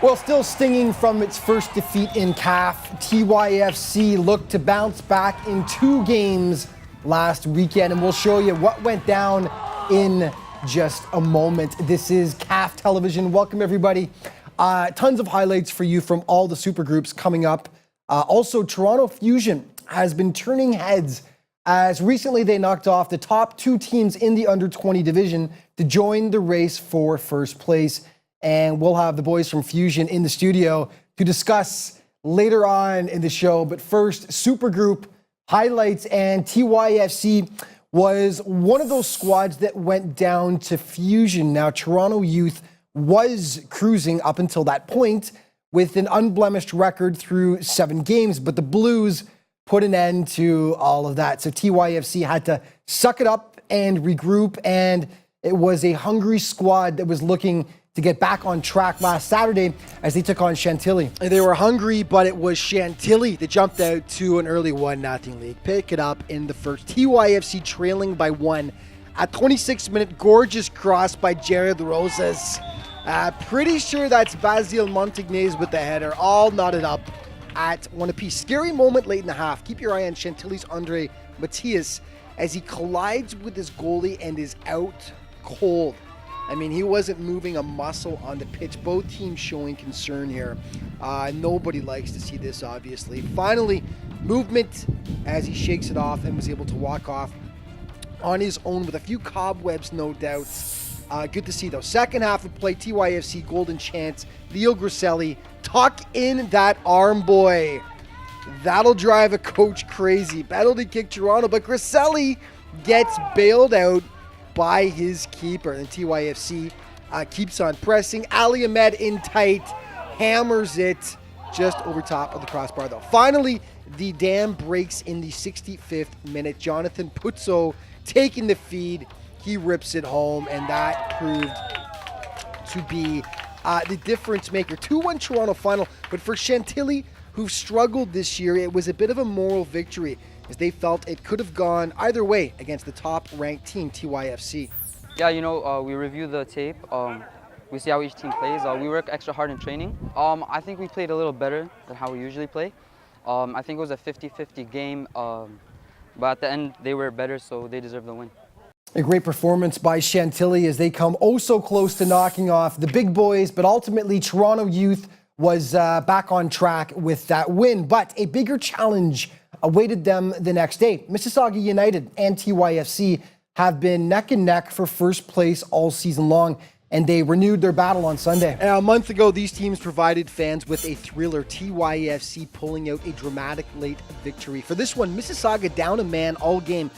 Well, still stinging from its first defeat in CAF, TYFC looked to bounce back in 2 games last weekend, and we'll show you what went down in just a moment. This is CAF Television. Welcome, everybody. Tons of highlights for you from all the super groups coming up. Also, Toronto Fusion has been turning heads as recently they knocked off the top 2 teams in the under-20 division to join the race for first place. And we'll have the boys from Fusion in the studio to discuss later on in the show. But first, Supergroup highlights, and TYFC was one of those squads that went down to Fusion. Now, Toronto Youth was cruising up until that point with an unblemished record through 7 games, but the Blues put an end to all of that. So TYFC had to suck it up and regroup, and it was a hungry squad that was looking to get back on track last Saturday as they took on Chantilly. They were hungry, but it was Chantilly that jumped out to an early 1-0 lead. Pick it up in the first. TYFC trailing by 1 at 26th minute. Gorgeous cross by Jared Rosas. Pretty sure that's Basile Montagnais with the header, all knotted up at 1 apiece. Scary moment late in the half. Keep your eye on Chantilly's Andre Matias as he collides with his goalie and is out cold. I mean, he wasn't moving a muscle on the pitch. Both teams showing concern here. Nobody likes to see this, obviously. Finally, movement as he shakes it off and was able to walk off on his own with a few cobwebs, no doubt. Good to see, though. Second half of play, TYFC golden chance. Leo Griselli, tuck in that arm, boy. That'll drive a coach crazy. Penalty kick Toronto, but Griselli gets bailed out by his keeper. And TYFC keeps on pressing. Ali Ahmed in tight, hammers it just over top of the crossbar, though. Finally, the dam breaks in the 65th minute. Jonathan Puzzo taking the feed. He rips it home, and that proved to be the difference maker. 2-1 Toronto final, but for Chantilly, who've struggled this year, it was a bit of a moral victory as they felt it could have gone either way against the top-ranked team, TYFC. Yeah, we review the tape. We see how each team plays. We work extra hard in training. I think we played a little better than how we usually play. I think it was a 50-50 game, but at the end, they were better, so they deserve the win. A great performance by Chantilly as they come oh so close to knocking off the big boys, but ultimately Toronto Youth was back on track with that win. But a bigger challenge awaited them the next day. Mississauga United and TYFC have been neck and neck for first place all season long, and they renewed their battle on Sunday. A month ago, these teams provided fans with a thriller, TYFC pulling out a dramatic late victory. For this one, Mississauga down a man all game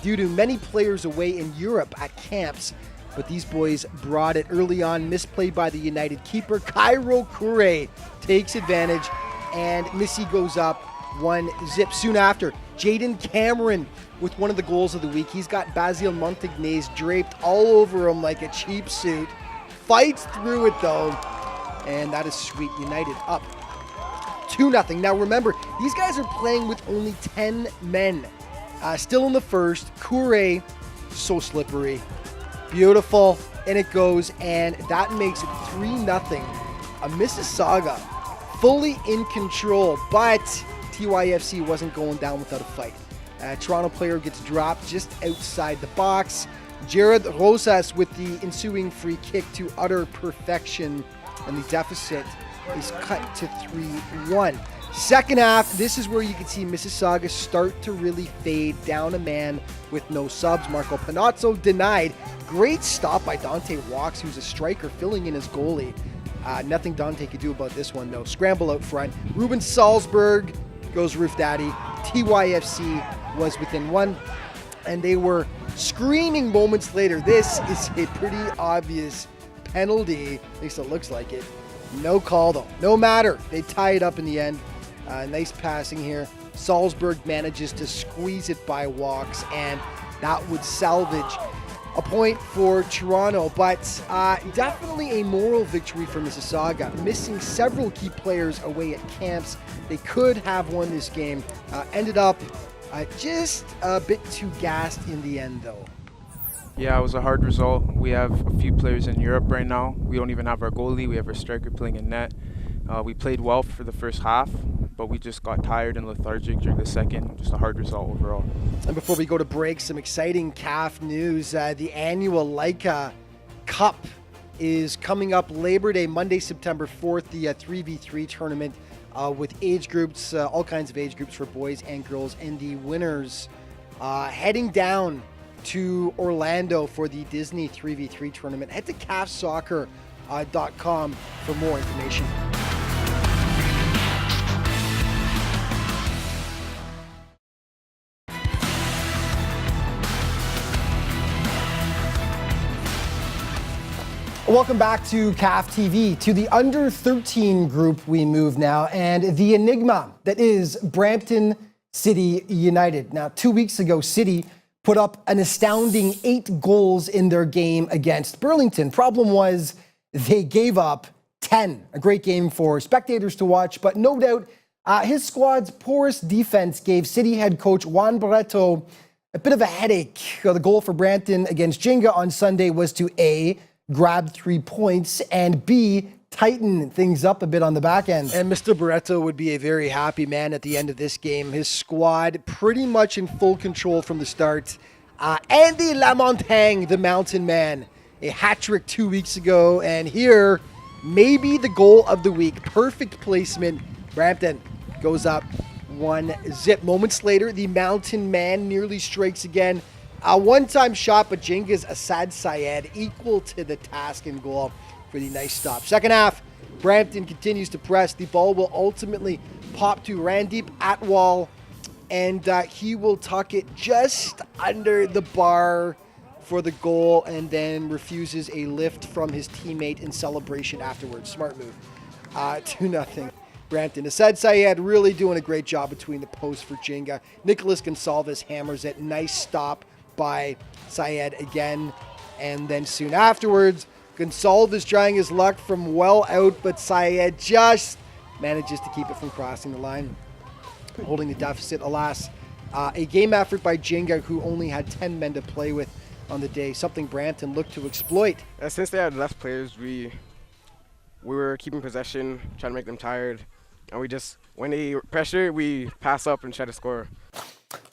due to many players away in Europe at camps. But these boys brought it early on. Misplay by the United keeper. Cairo Kure takes advantage, and Missy goes up 1-0. Soon after, Jaden Cameron with one of the goals of the week. He's got Basile Montagnais draped all over him like a cheap suit. Fights through it, though, and that is sweet. United up 2-0. Now remember, these guys are playing with only 10 men. Still in the first. Kure, so slippery. Beautiful, and it goes, and that makes it 3-0. A Mississauga fully in control, but TYFC wasn't going down without a fight. Toronto player gets dropped just outside the box. Jared Rosas with the ensuing free kick to utter perfection, and the deficit is cut to 3-1. Second half, this is where you can see Mississauga start to really fade down a man with no subs. Marco Panazzo denied. Great stop by Dante Walks, who's a striker filling in his goalie. Nothing Dante could do about this one, though. Scramble out front. Ruben Salzburg goes roof daddy. TYFC was within 1, and they were screaming moments later. This is a pretty obvious penalty. At least it looks like it. No call, though. No matter. They tie it up in the end. Nice passing here. Salzburg manages to squeeze it by Walks, and that would salvage a point for Toronto, but definitely a moral victory for Mississauga. Missing several key players away at camps, they could have won this game. Ended up just a bit too gassed in the end, though. Yeah, it was a hard result. We have a few players in Europe right now. We don't even have our goalie. We have our striker playing in net. We played well for the first half, but we just got tired and lethargic during the second. Just a hard result overall. And before we go to break, some exciting CAF news. The annual Leica Cup is coming up Labor Day, Monday, September 4th, the 3v3 tournament with age groups, all kinds of age groups for boys and girls, and the winners heading down to Orlando for the Disney 3v3 tournament. Head to cafsoccer.com for more information. Welcome back to CAF TV. To the under 13 group we move now, and the enigma that is Brampton City United. Now, 2 weeks ago, City put up an astounding 8 goals in their game against Burlington. Problem was they gave up 10. A great game for spectators to watch, but no doubt his squad's poorest defense gave City head coach Juan Barreto a bit of a headache. The goal for Brampton against Jenga on Sunday was to A, grab 3 points, and B, tighten things up a bit on the back end. And Mr. Barreto would be a very happy man at the end of this game. His squad pretty much in full control from the start. Andy Lamontagne, the mountain man, a hat trick 2 weeks ago, and here, maybe the goal of the week. Perfect placement. Brampton goes up 1-0. Moments later, the mountain man nearly strikes again. A one-time shot, but Jenga's Asad Syed equal to the task in goal for the nice stop. Second half, Brampton continues to press. The ball will ultimately pop to Randeep Atwal, and he will tuck it just under the bar for the goal, and then refuses a lift from his teammate in celebration afterwards. Smart move. 2-0. Brampton. Asad Syed really doing a great job between the posts for Jenga. Nicholas Gonsalves hammers it. Nice stop by Syed again. And then soon afterwards, Gonsalves trying his luck from well out, but Syed just manages to keep it from crossing the line, holding the deficit. Alas, a game effort by Jenga, who only had 10 men to play with on the day, something Brampton looked to exploit. Since they had less players, we were keeping possession, trying to make them tired, and we just, when they pressure, we pass up and try to score.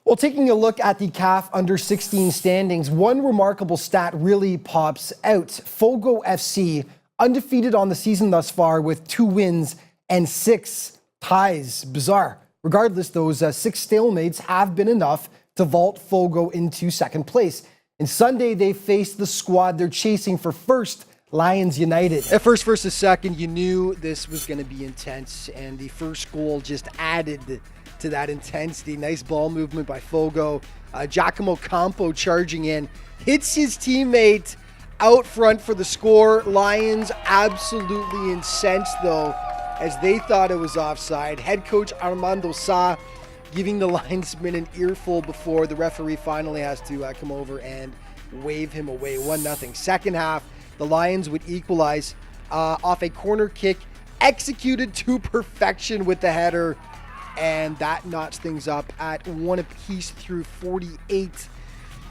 Well, taking a look at the CAF Under-16 standings, one remarkable stat really pops out. Fogo FC undefeated on the season thus far with 2 wins and 6 ties. Bizarre. Regardless, those 6 stalemates have been enough to vault Fogo into second place. And Sunday, they faced the squad they're chasing for first, Lions United. At first versus second, you knew this was going to be intense, and the first goal just added to that intensity. Nice ball movement by Fogo. Giacomo Campo charging in, hits his teammate out front for the score. Lions absolutely incensed, though, as they thought it was offside. Head coach Armando Sa giving the linesman an earful before the referee finally has to come over and wave him away. 1-0. Second half, the Lions would equalize off a corner kick executed to perfection with the header, and that knots things up at 1 apiece through 48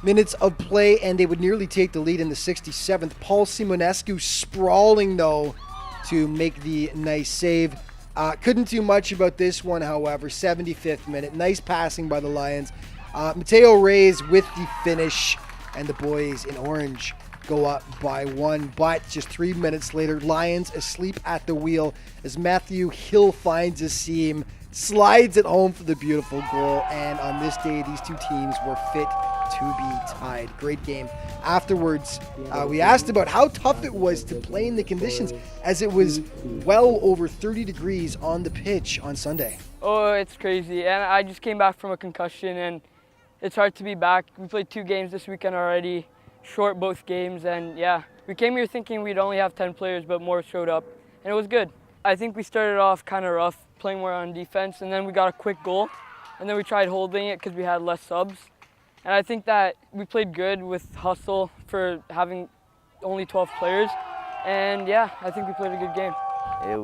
minutes of play, and they would nearly take the lead in the 67th. Paul Simonescu sprawling, though, to make the nice save. Couldn't do much about this one, however. 75th minute. Nice passing by the Lions. Mateo Reyes with the finish, and the boys in orange go up by 1. But just 3 minutes later, Lions asleep at the wheel as Matthew Hill finds a seam, slides it home for the beautiful goal. And on this day, these two teams were fit to be tied. Great game. Afterwards, we asked about how tough it was to play in the conditions, as it was well over 30 degrees on the pitch on Sunday. Oh, it's crazy. And I just came back from a concussion, and it's hard to be back. We played 2 games this weekend already, short both games, and yeah, we came here thinking we'd only have 10 players, but more showed up, and it was good. I think we started off kind of rough, playing more on defense, and then we got a quick goal, and then we tried holding it because we had less subs. And I think that we played good with hustle for having only 12 players, and yeah, I think we played a good game.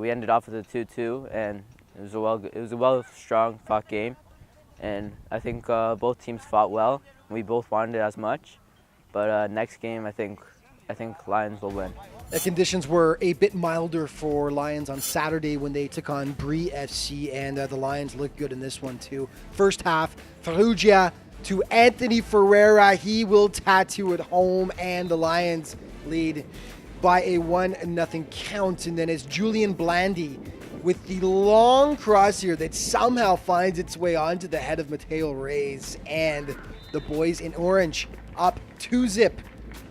We ended off with a 2-2, and it was a well strong fought game, and I think both teams fought well. We both wanted it as much, But next game, I think Lions will win. The conditions were a bit milder for Lions on Saturday when they took on Brie FC, and the Lions looked good in this one too. First half, Ferrugia to Anthony Ferreira. He will tattoo at home, and the Lions lead by a 1-0 count. And then it's Julian Blandy with the long cross here that somehow finds its way onto the head of Mateo Reyes, and the boys in orange up 2-0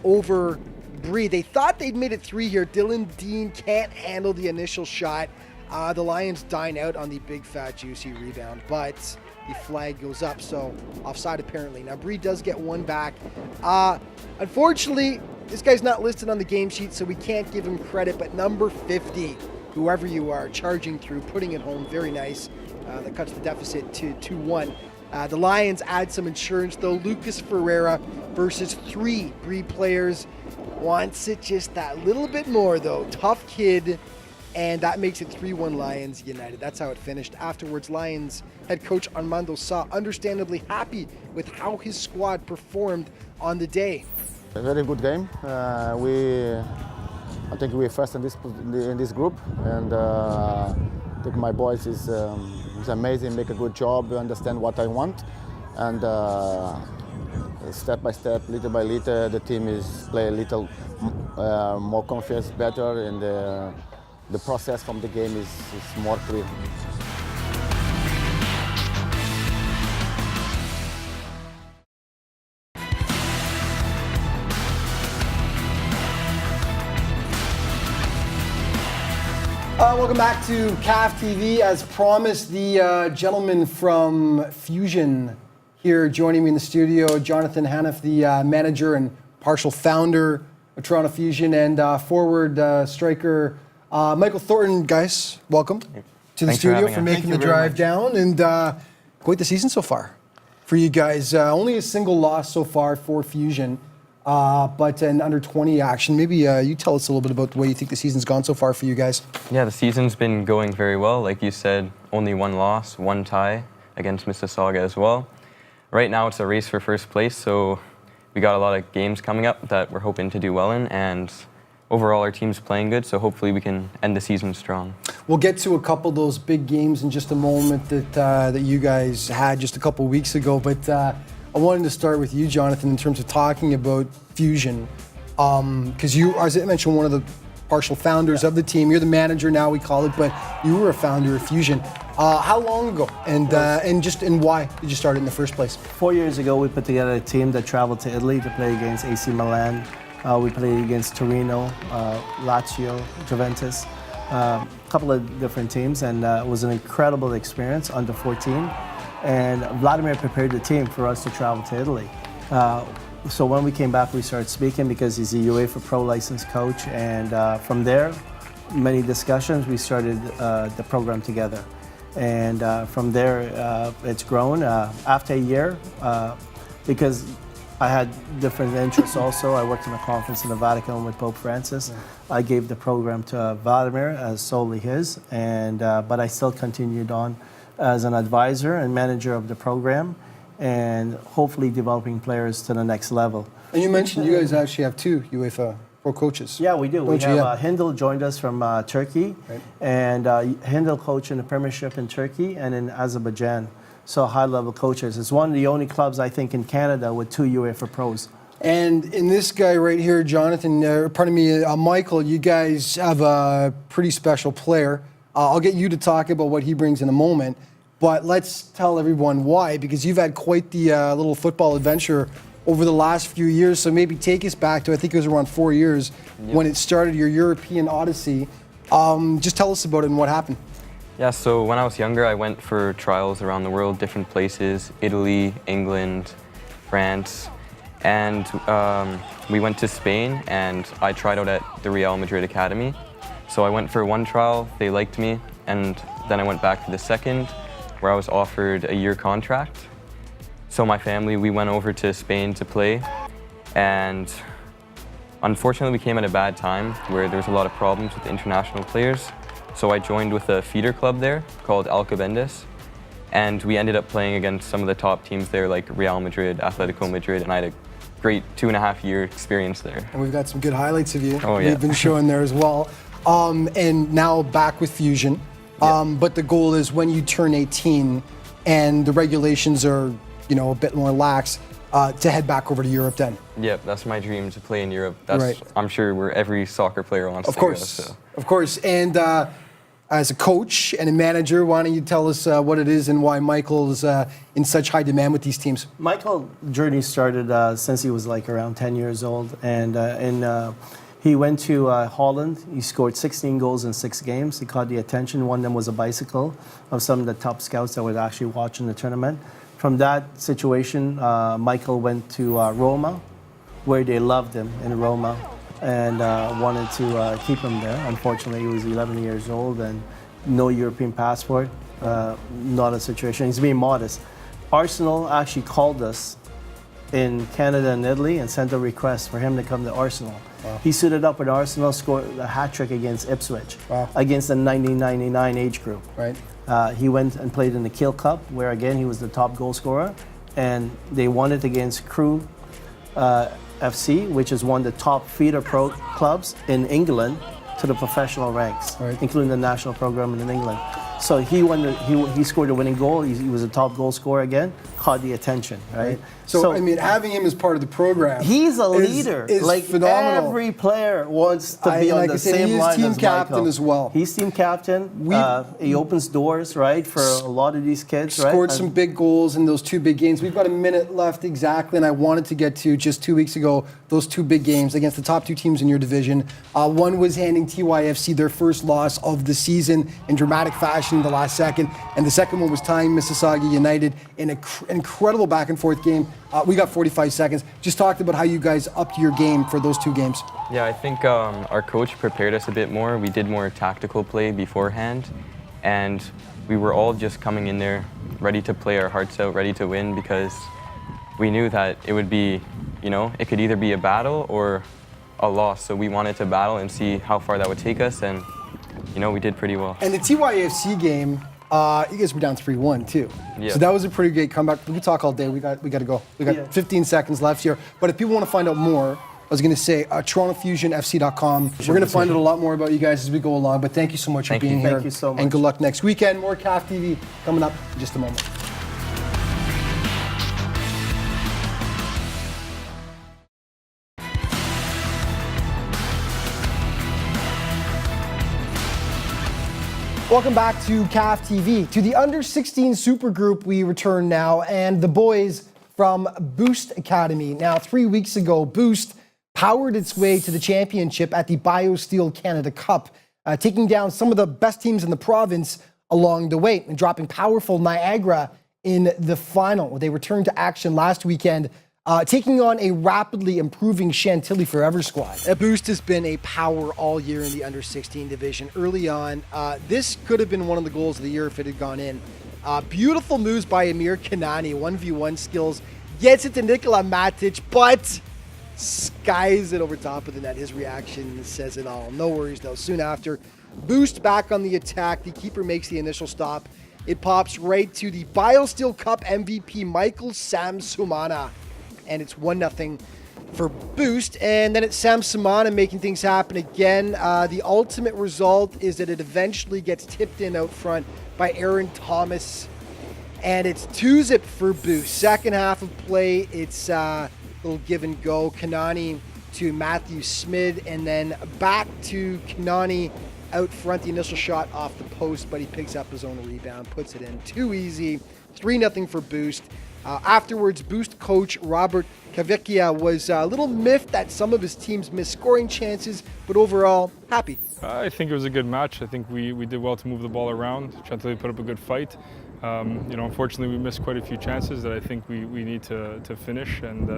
over Brie. They thought they'd made it 3 here. Dylan Dean can't handle the initial shot. The Lions dine out on the big, fat, juicy rebound, but the flag goes up, so offside apparently. Now, Brie does get one back. Unfortunately, this guy's not listed on the game sheet, so we can't give him credit, but number 50, whoever you are, charging through, putting it home, very nice. That cuts the deficit to 2-1. The Lions add some insurance, though. Lucas Ferreira versus 3 Brie players. Wants it just that little bit more, though. Tough kid, and that makes it 3-1 Lions United. That's how it finished. Afterwards, Lions head coach Armando Sa understandably happy with how his squad performed on the day. A very good game. I think we're first in this group, and I think my boys is amazing. Make a good job. Understand what I want, and step by step, little by little, the team is play a little more confidence, better, and the process from the game is more clear. Welcome back to CAF TV. As promised, the gentleman from Fusion here joining me in the studio, Jonathan Haniff, the manager and partial founder of Toronto Fusion, and forward striker Michael Thornton. Guys, welcome to the studio for making the drive down, and quite the season so far for you guys. Only a single loss so far for Fusion, but an under 20 action. Maybe you tell us a little bit about the way you think the season's gone so far for you guys. Yeah, the season's been going very well. Like you said, only 1 loss, 1 tie against Mississauga as well. Right now it's a race for first place, so we got a lot of games coming up that we're hoping to do well in, and overall our team's playing good, so hopefully we can end the season strong. We'll get to a couple of those big games in just a moment that you guys had just a couple of weeks ago, but I wanted to start with you, Jonathan, in terms of talking about Fusion, because you, as I mentioned, one of the partial founders of the team. You're the manager now, we call it, but you were a founder of Fusion. How long ago, and why did you start it in the first place? 4 years ago, we put together a team that traveled to Italy to play against AC Milan. We played against Torino, Lazio, Juventus, a couple of different teams, and it was an incredible experience, under 14. And Vladimir prepared the team for us to travel to Italy. So when we came back, we started speaking because he's a UEFA Pro licensed coach, and from there, many discussions, we started the program together. And from there, it's grown. After a year, because I had different interests also, I worked in a conference in the Vatican with Pope Francis. I gave the program to Vladimir as solely his, and but I still continued on as an advisor and manager of the program, and hopefully developing players to the next level. And you mentioned you guys actually have 2 UEFA Pro coaches. Yeah, we do. We have Hindel joined us from Turkey, right. And Hindel coached in the Premiership in Turkey and in Azerbaijan. So high-level coaches. It's one of the only clubs, I think, in Canada with 2 UEFA Pros. And in this guy right here, Jonathan, Michael, you guys have a pretty special player. I'll get you to talk about what he brings in a moment, but let's tell everyone why, because you've had quite the little football adventure over the last few years. So maybe take us back to, I think it was around 4 years when it started, your European odyssey. Just tell us about it and what happened. Yeah, so when I was younger, I went for trials around the world, different places, Italy, England, France, and we went to Spain, and I tried out at the Real Madrid Academy. So I went for 1 trial, they liked me, and then I went back for the second, where I was offered a 1-year contract. So my family, we went over to Spain to play, and unfortunately we came at a bad time where there was a lot of problems with international players. So I joined with a feeder club there called Alcobendas, and we ended up playing against some of the top teams there like Real Madrid, Atletico Madrid, and I had a great 2.5-year experience there. And we've got some good highlights of you. Oh, yeah. We've been showing there as well. And now back with Fusion. But the goal is when you turn 18 and the regulations are, a bit more lax, to head back over to Europe then. Yep, that's my dream, to play in Europe. That's, Right. I'm sure, where every soccer player wants Of to go. course. So. Of course. And as a coach and a manager, why don't you tell us what it is and why Michael's in such high demand with these teams? Michael's journey started since he was like around 10 years old, and he went to Holland. He scored 16 goals in 6 games. He caught the attention. One of them was a bicycle of some of the top scouts that were actually watching the tournament. From that situation, Michael went to Roma, where they loved him in Roma and wanted to keep him there. Unfortunately, he was 11 years old and no European passport. Not a situation. He's being modest. Arsenal actually called us in Canada and Italy and sent a request for him to come to Arsenal. Wow. He suited up with Arsenal, scored a hat-trick against Ipswich, Wow. against the 1999 age group. Right. He went and played in the Kiel Cup, where again he was the top goal scorer, and they won it against Crewe FC, which is one of the top feeder pro clubs in England, to the professional ranks, Right. including the national program in England. So he scored a winning goal. He was a top goal scorer again, caught the attention, right? So, I mean, having him as part of the program, he's a leader. is like phenomenal. Every player wants to be on like I the said, same he is line team as captain Michael. as well. He's team captain. He opens doors, right, for a lot of these kids, right? Scored some big goals in those 2 big games. We've got a minute left exactly, and I wanted to get to just 2 weeks ago those 2 big games against the top 2 teams in your division. One was handing TYFC their first loss of the season in dramatic fashion in the last second, and the second one was tying Mississauga United in an incredible back and forth game. We got 45 seconds. Just talked about how you guys upped your game for those 2 games. Yeah, I think our coach prepared us a bit more. We did more tactical play beforehand, and we were all just coming in there ready to play our hearts out, ready to win, because we knew that it would be, it could either be a battle or a loss. So we wanted to battle and see how far that would take us, and we did pretty well. And the TYFC game, you guys were down 3-1 too. Yeah. So that was a pretty great comeback. We talk all day. We got to go. We got 15 seconds left here. But if people want to find out more, I was going to say TorontoFusionFC.com. We're going to find out a lot more about you guys as we go along. But thank you so much for being here. Thank you so much. And good luck next weekend. More CAF TV coming up in just a moment. Welcome back to CAF TV. To the under-16 supergroup we return now, and the boys from Boost Academy. Now, 3 weeks ago, Boost powered its way to the championship at the BioSteel Canada Cup, taking down some of the best teams in the province along the way and dropping powerful Niagara in the final. They returned to action last weekend, taking on a rapidly improving Chantilly Forever squad. Boost has been a power all year in the under-16 division. Early on, this could have been one of the goals of the year if it had gone in. Beautiful moves by Amir Kanani, 1v1 skills, gets it to Nikola Matic, but skies it over top of the net. His reaction says it all. No worries though. Soon after, Boost back on the attack. The keeper makes the initial stop. It pops right to the BioSteel Cup MVP, Michael Sam Sumana. And it's 1-0 for Boost. And then it's Sam Sumana making things happen again. The ultimate result is that it eventually gets tipped in out front by Aaron Thomas. And it's 2-0 for Boost. Second half of play, it's a little give and go. Kanani to Matthew Smith, and then back to Kanani out front. The initial shot off the post, but he picks up his own rebound, puts it in. Too easy. 3-0 for Boost. Afterwards, Boost coach Robert Kavickia was a little miffed that some of his teams missed scoring chances, but overall, happy. I think it was a good match. I think we did well to move the ball around. Chantilly put up a good fight. Unfortunately, we missed quite a few chances that I think we need to finish, and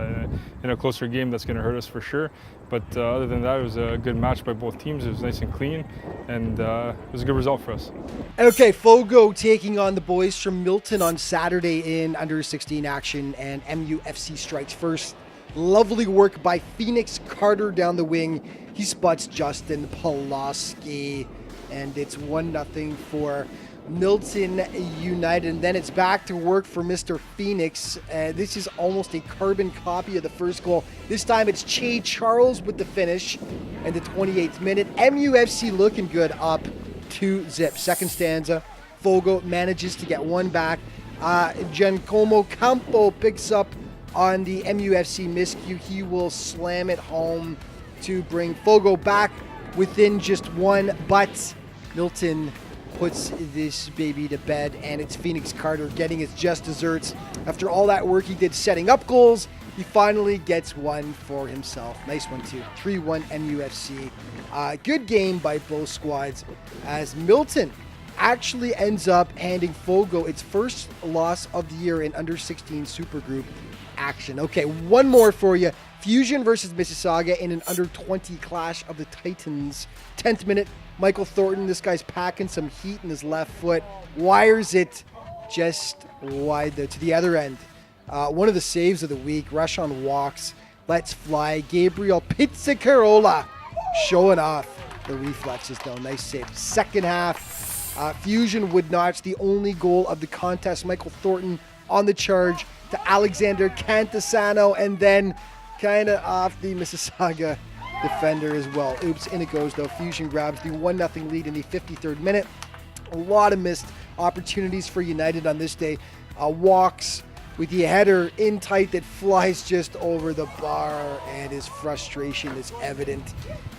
in a closer game, that's going to hurt us for sure. But other than that, it was a good match by both teams. It was nice and clean, and it was a good result for us. Okay, Fogo taking on the boys from Milton on Saturday in under-16 action, and MUFC strikes first. Lovely work by Phoenix Carter down the wing. He spots Justin Pulaski, and it's 1-0 for Milton United. And then it's back to work for Mr. Phoenix. This is almost a carbon copy of the first goal. This time it's Che Charles with the finish in the 28th minute. MUFC looking good, up 2-0. Second stanza, Fogo manages to get one back. Giancomo Campo picks up on the MUFC miscue. He will slam it home to bring Fogo back within just one, but Milton puts this baby to bed, and it's Phoenix Carter getting his just desserts. After all that work he did setting up goals, he finally gets one for himself. Nice one too. 3-1 MUFC. Good game by both squads, as Milton actually ends up handing Fogo its first loss of the year in under-16 Supergroup action. Okay, one more for you. Fusion versus Mississauga in an under-20 clash of the Titans. 10th minute, Michael Thornton, this guy's packing some heat in his left foot, wires it just wide to the other end. One of the saves of the week, Rashawn Walks, lets fly. Gabriel Pizzicarola showing off the reflexes though. Nice save. Second half, Fusion would notch the only goal of the contest. Michael Thornton on the charge to Alexander Cantasano, and then kind of off the Mississauga defender as well. Oops, in it goes though. Fusion grabs the 1-0 lead in the 53rd minute. A lot of missed opportunities for United on this day. Walks with the header in tight that flies just over the bar, and his frustration is evident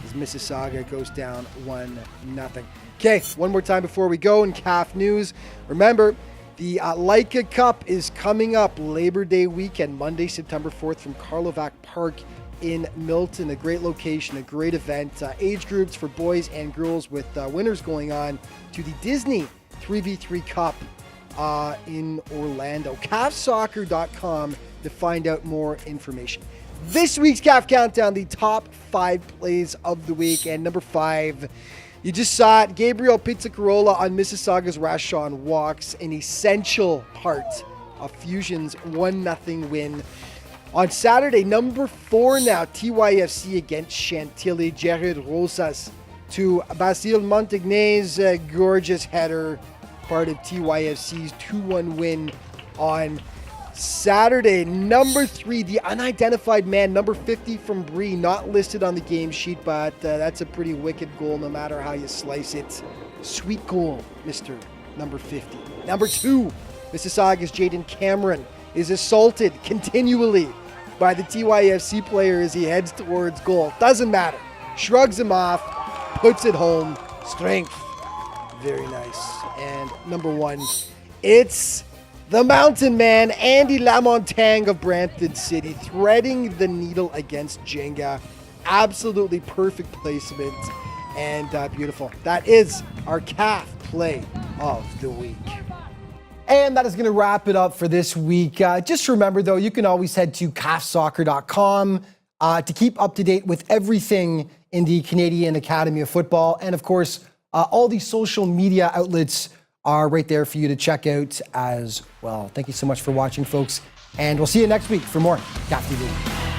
as Mississauga goes down 1-0. Okay, one more time before we go in CAF news. Remember, the Laika Cup is coming up Labor Day weekend, Monday, September 4th from Karlovac Park in Milton. A great location, a great event. Age groups for boys and girls with winners going on to the Disney 3v3 Cup in Orlando. CAFsoccer.com to find out more information. This week's CAF Countdown, the top 5 plays of the week. And number 5, you just saw it, Gabriel Pizzicarola on Mississauga's Rashawn Walks, an essential part of Fusion's 1-0 win. On Saturday, number 4 now, TYFC against Chantilly. Jared Rosas to Basile Montagnet's gorgeous header, part of TYFC's 2-1 win on Saturday. Number 3, the unidentified man, number 50 from Bree, not listed on the game sheet, but that's a pretty wicked goal no matter how you slice it. Sweet goal, Mr. number 50. Number 2, Mississauga's Jaden Cameron is assaulted continually by the TYFC player as he heads towards goal. Doesn't matter. Shrugs him off, puts it home. Strength. Very nice. And number 1, it's the Mountain Man, Andy Lamontagne of Brampton City, threading the needle against Jenga. Absolutely perfect placement and beautiful. That is our CAF play of the week. And that is going to wrap it up for this week. Just remember, though, you can always head to CAFsoccer.com to keep up to date with everything in the Canadian Academy of Football. And, of course, all these social media outlets are right there for you to check out as well. Thank you so much for watching, folks. And we'll see you next week for more CAF TV.